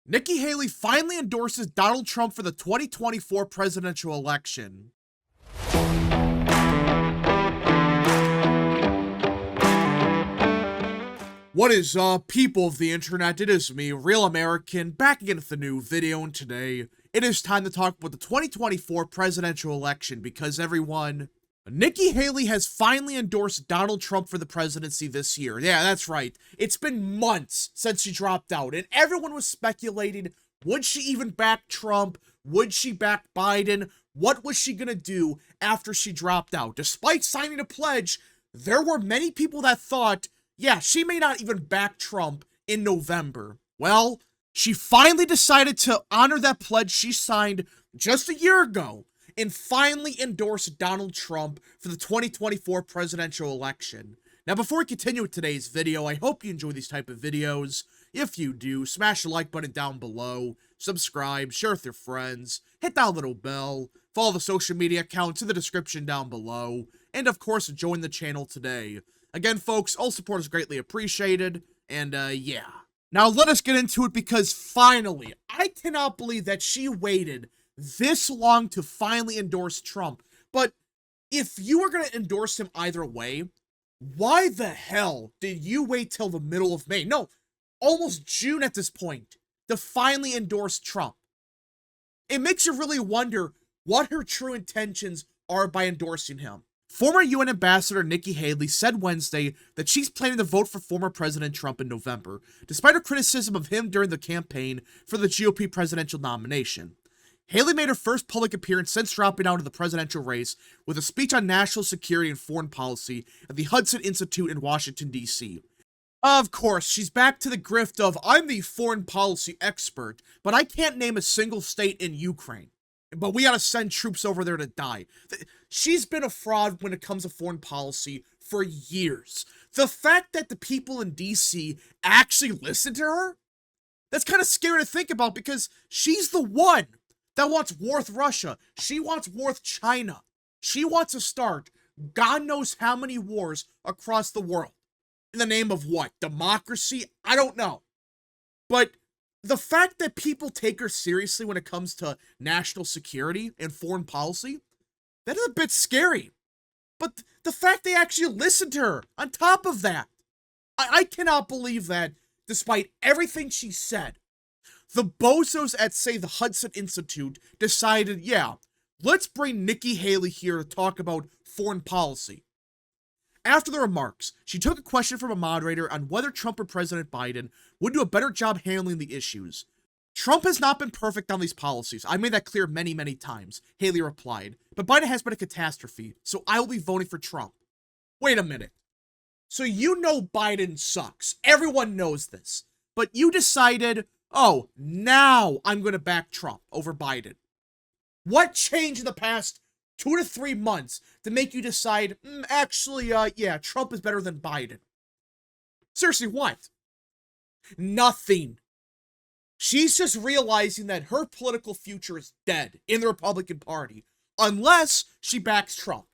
Nikki Haley finally endorses Donald Trump for the 2024 presidential election. What is up, people of the internet? It is me, Real American, back again with a new video, and today it is time to talk about the 2024 presidential election because everyone, Nikki Haley has finally endorsed Donald Trump for the presidency this year. Yeah, that's right. It's been months since she dropped out, and everyone was speculating, would she even back Trump? Would she back Biden? What was she gonna do after she dropped out? Despite signing a pledge, there were many people that thought, yeah, she may not even back Trump in November. Well, she finally decided to honor that pledge she signed just a year ago and finally endorse Donald Trump for the 2024 presidential election. Now, before we continue with today's video, I hope you enjoy these type of videos. If you do, smash the like button down below, subscribe, share with your friends, hit that little bell, follow the social media accounts in the description down below, and of course, join the channel today. Again, folks, all support is greatly appreciated, and yeah. Now, let us get into it because finally, I cannot believe that she waited this long to finally endorse Trump. But if you were going to endorse him either way, why the hell did you wait till the middle of May? No, almost June at this point to finally endorse Trump. It makes you really wonder what her true intentions are by endorsing him. Former UN Ambassador Nikki Haley said Wednesday that she's planning to vote for former President Trump in November, despite her criticism of him during the campaign for the GOP presidential nomination. Haley made her first public appearance since dropping out of the presidential race with a speech on national security and foreign policy at the Hudson Institute in Washington, D.C. Of course, she's back to the grift of, I'm the foreign policy expert, but I can't name a single state in Ukraine. But we gotta send troops over there to die. She's been a fraud when it comes to foreign policy for years. The fact that the people in DC actually listen to her, that's kind of scary to think about because she's the one that wants war with Russia. She wants war with China. She wants to start God knows how many wars across the world. In the name of what? Democracy? I don't know. But the fact that people take her seriously when it comes to national security and foreign policy, that is a bit scary. But the fact they actually listen to her on top of that, I cannot believe that despite everything she said, the bozos at, say, the Hudson Institute decided, yeah, let's bring Nikki Haley here to talk about foreign policy. After the remarks, she took a question from a moderator on whether Trump or President Biden would do a better job handling the issues. Trump has not been perfect on these policies. I made that clear many, many times, Haley replied. But Biden has been a catastrophe, so I will be voting for Trump. Wait a minute. So you know Biden sucks. Everyone knows this. But you decided, oh, now I'm going to back Trump over Biden. What changed in the past 2 to 3 months to make you decide, actually, yeah, Trump is better than Biden? Seriously, what? Nothing. She's just realizing that her political future is dead in the Republican Party, unless she backs Trump.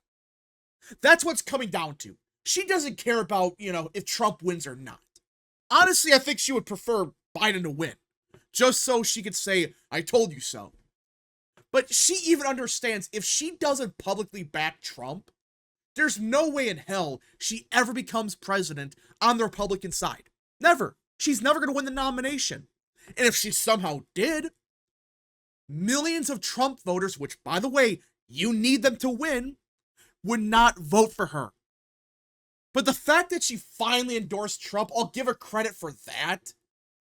That's what's coming down to. She doesn't care about, if Trump wins or not. Honestly, I think she would prefer Biden to win, just so she could say, I told you so. But she even understands if she doesn't publicly back Trump, there's no way in hell she ever becomes president on the Republican side. Never. She's never going to win the nomination. And if she somehow did, millions of Trump voters, which, by the way, you need them to win, would not vote for her. But the fact that she finally endorsed Trump, I'll give her credit for that.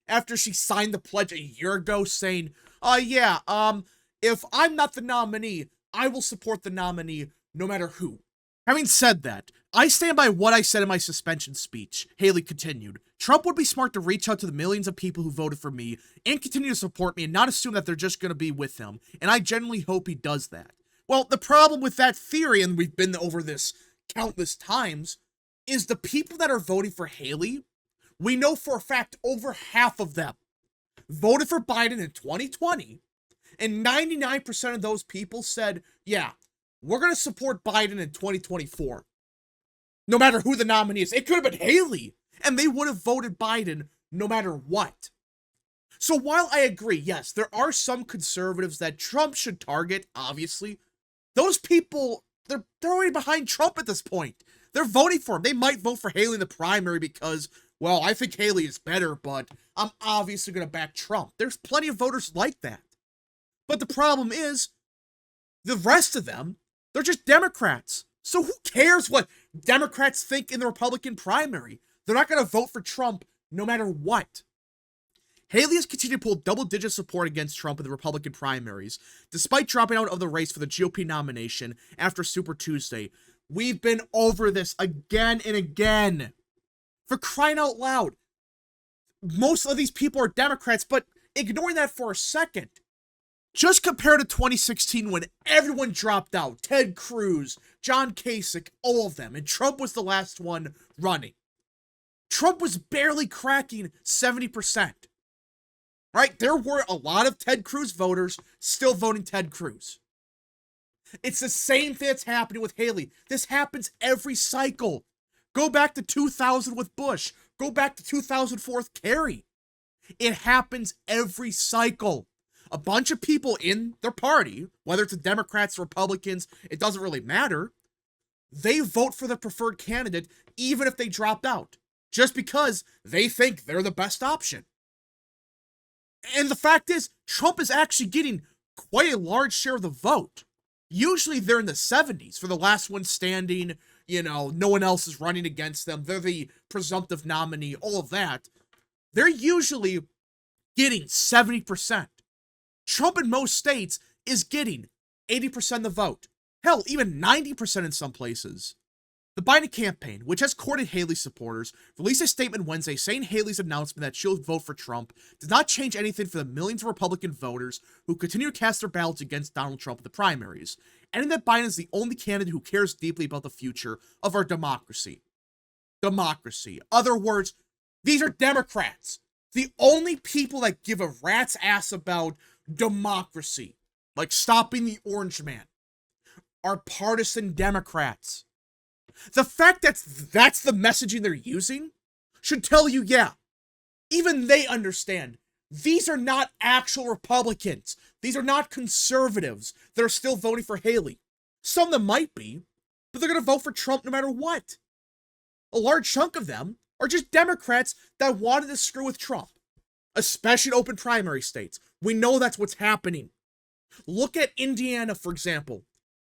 After she signed the pledge a year ago saying, if I'm not the nominee, I will support the nominee no matter who. Having said that, I stand by what I said in my suspension speech, Haley continued. Trump would be smart to reach out to the millions of people who voted for me and continue to support me and not assume that they're just going to be with him, and I genuinely hope he does that. Well, the problem with that theory, and we've been over this countless times, is the people that are voting for Haley, we know for a fact over half of them voted for Biden in 2020, and 99% of those people said, yeah, we're going to support Biden in 2024. No matter who the nominee is. It could have been Haley, and they would have voted Biden no matter what. So while I agree, yes, there are some conservatives that Trump should target, obviously, those people, they're already behind Trump at this point. They're voting for him. They might vote for Haley in the primary because, well, I think Haley is better, but I'm obviously going to back Trump. There's plenty of voters like that. But the problem is, the rest of them, they're just Democrats. So who cares what Democrats think in the Republican primary? They're not going to vote for Trump no matter what. Haley has continued to pull double-digit support against Trump in the Republican primaries, despite dropping out of the race for the GOP nomination after Super Tuesday. We've been over this again and again. For crying out loud, most of these people are Democrats, but ignoring that for a second, just compare to 2016 when everyone dropped out. Ted Cruz, John Kasich, all of them, and Trump was the last one running. Trump was barely cracking 70%. Right? There were a lot of Ted Cruz voters still voting Ted Cruz. It's the same thing that's happening with Haley. This happens every cycle. Go back to 2000 with Bush. Go back to 2004 with Kerry. It happens every cycle. A bunch of people in their party, whether it's the Democrats, Republicans, it doesn't really matter, they vote for the preferred candidate even if they dropped out, just because they think they're the best option. And the fact is, Trump is actually getting quite a large share of the vote. Usually they're in the 70s for the last one standing, no one else is running against them. They're the presumptive nominee, all of that. They're usually getting 70%. Trump in most states is getting 80% of the vote. Hell, even 90% in some places. The Biden campaign, which has courted Haley's supporters, released a statement Wednesday saying Haley's announcement that she'll vote for Trump does not change anything for the millions of Republican voters who continue to cast their ballots against Donald Trump in the primaries, and that Biden is the only candidate who cares deeply about the future of our democracy. Democracy. Other words, these are Democrats. The only people that give a rat's ass about democracy, like stopping the Orange Man, are partisan Democrats. The fact that that's the messaging they're using should tell you, yeah, even they understand. These are not actual Republicans. These are not conservatives that are still voting for Haley. Some of them might be, but they're going to vote for Trump no matter what. A large chunk of them are just Democrats that wanted to screw with Trump, especially in open primary states. We know that's what's happening. Look at Indiana, for example.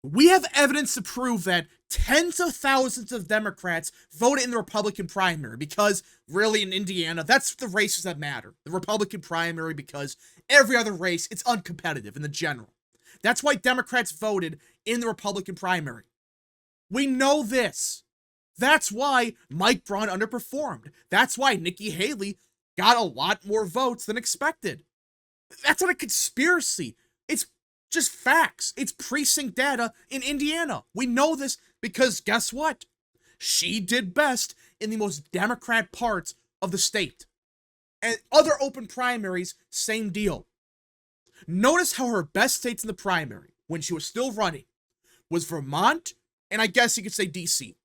We have evidence to prove that tens of thousands of Democrats voted in the Republican primary because, really, in Indiana, that's the races that matter. The Republican primary, because every other race, it's uncompetitive in the general. That's why Democrats voted in the Republican primary. We know this. That's why Mike Braun underperformed. That's why Nikki Haley got a lot more votes than expected. That's not a conspiracy. It's just facts. It's precinct data in Indiana. We know this because guess what? She did best in the most Democrat parts of the state. And other open primaries, same deal. Notice how her best states in the primary, when she was still running, was Vermont, and I guess you could say DC.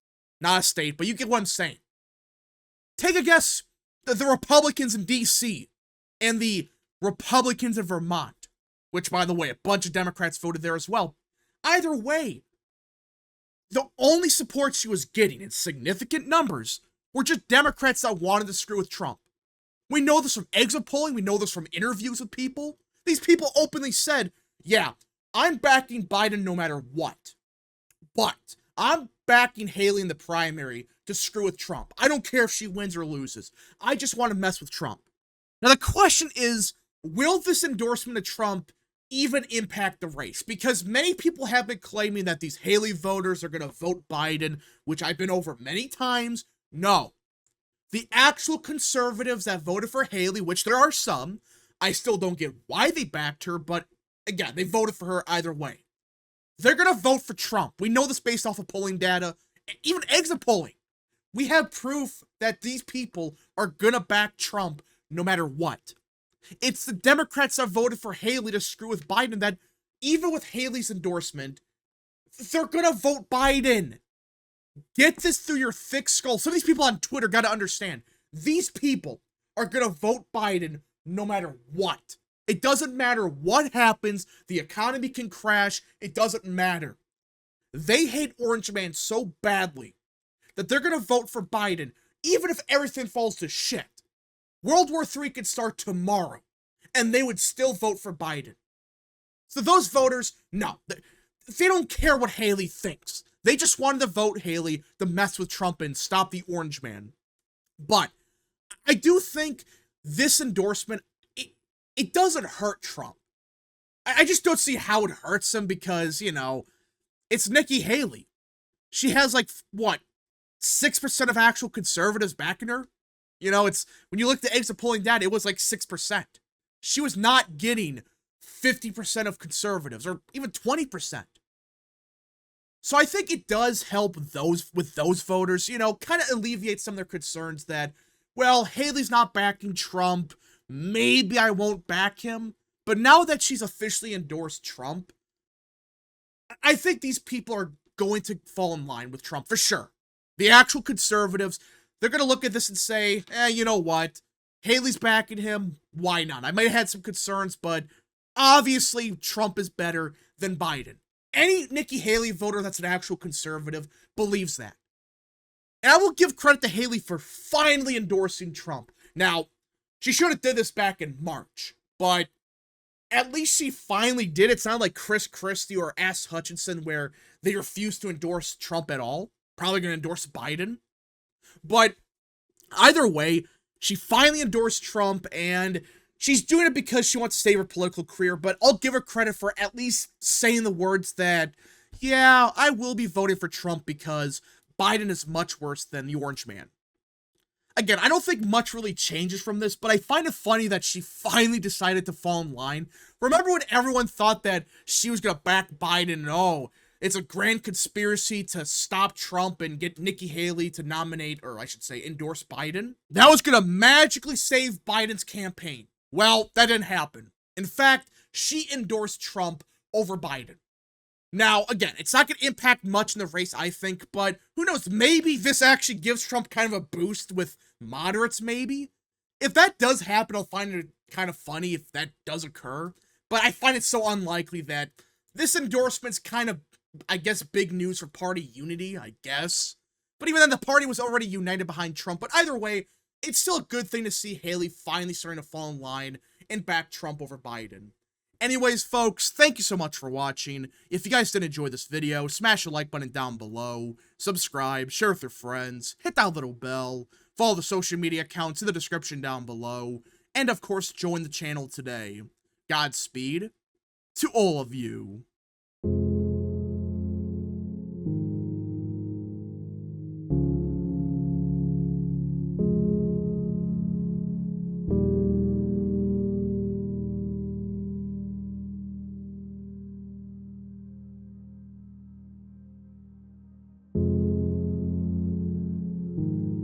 Not a state, but you get what I'm saying. Take a guess. The Republicans in DC and the Republicans in Vermont, which, by the way, a bunch of Democrats voted there as well. Either way, the only support she was getting in significant numbers were just Democrats that wanted to screw with Trump. We know this from exit polling. We know this from interviews with people. These people openly said, yeah, I'm backing Biden no matter what. But I'm backing Haley in the primary to screw with Trump. I don't care if she wins or loses. I just want to mess with Trump. Now, the question is, will this endorsement of Trump even impact the race? Because many people have been claiming that these Haley voters are going to vote Biden, which I've been over many times. No. The actual conservatives that voted for Haley, which there are some, I still don't get why they backed her, but again, they voted for her either way. They're going to vote for Trump. We know this based off of polling data, even exit polling. We have proof that these people are going to back Trump no matter what. It's the Democrats that voted for Haley to screw with Biden that, even with Haley's endorsement, they're going to vote Biden. Get this through your thick skull. Some of these people on Twitter got to understand. These people are going to vote Biden no matter what. It doesn't matter what happens, the economy can crash, it doesn't matter. They hate Orange Man so badly that they're gonna vote for Biden, even if everything falls to shit. World War III could start tomorrow, and they would still vote for Biden. So those voters, no, they don't care what Haley thinks. They just wanted to vote Haley to mess with Trump and stop the Orange Man. But I do think this endorsement, it doesn't hurt Trump. I just don't see how it hurts him because, you know, it's Nikki Haley. She has like, what, 6% of actual conservatives backing her? You know, it's, when you look at the exit polling data, it was like 6%. She was not getting 50% of conservatives, or even 20%. So I think it does help those voters, you know, kind of alleviate some of their concerns that, well, Haley's not backing Trump, maybe I won't back him. But now that she's officially endorsed Trump, I think these people are going to fall in line with Trump for sure. The actual conservatives, they're going to look at this and say, you know what? Haley's backing him, why not? I might have had some concerns, but obviously Trump is better than Biden. Any Nikki Haley voter that's an actual conservative believes that. And I will give credit to Haley for finally endorsing Trump. Now, she should have did this back in March, but at least she finally did. It's not like Chris Christie or S. Hutchinson where they refused to endorse Trump at all. Probably going to endorse Biden. But either way, she finally endorsed Trump, and she's doing it because she wants to save her political career, but I'll give her credit for at least saying the words that, yeah, I will be voting for Trump because Biden is much worse than the Orange Man. Again, I don't think much really changes from this, but I find it funny that she finally decided to fall in line. Remember when everyone thought that she was going to back Biden and, oh, it's a grand conspiracy to stop Trump and get Nikki Haley to nominate, or I should say, endorse Biden? That was going to magically save Biden's campaign. Well, that didn't happen. In fact, she endorsed Trump over Biden. Now, again, it's not going to impact much in the race, I think, but who knows, maybe this actually gives Trump kind of a boost with moderates, maybe? If that does happen, I'll find it kind of funny if that does occur, but I find it so unlikely that this endorsement's kind of, I guess, big news for party unity, I guess. But even then, the party was already united behind Trump, but either way, it's still a good thing to see Haley finally starting to fall in line and back Trump over Biden. Anyways, folks, thank you so much for watching. If you guys did enjoy this video, smash the like button down below, subscribe, share with your friends, hit that little bell, follow the social media accounts in the description down below, and of course, join the channel today. Godspeed to all of you.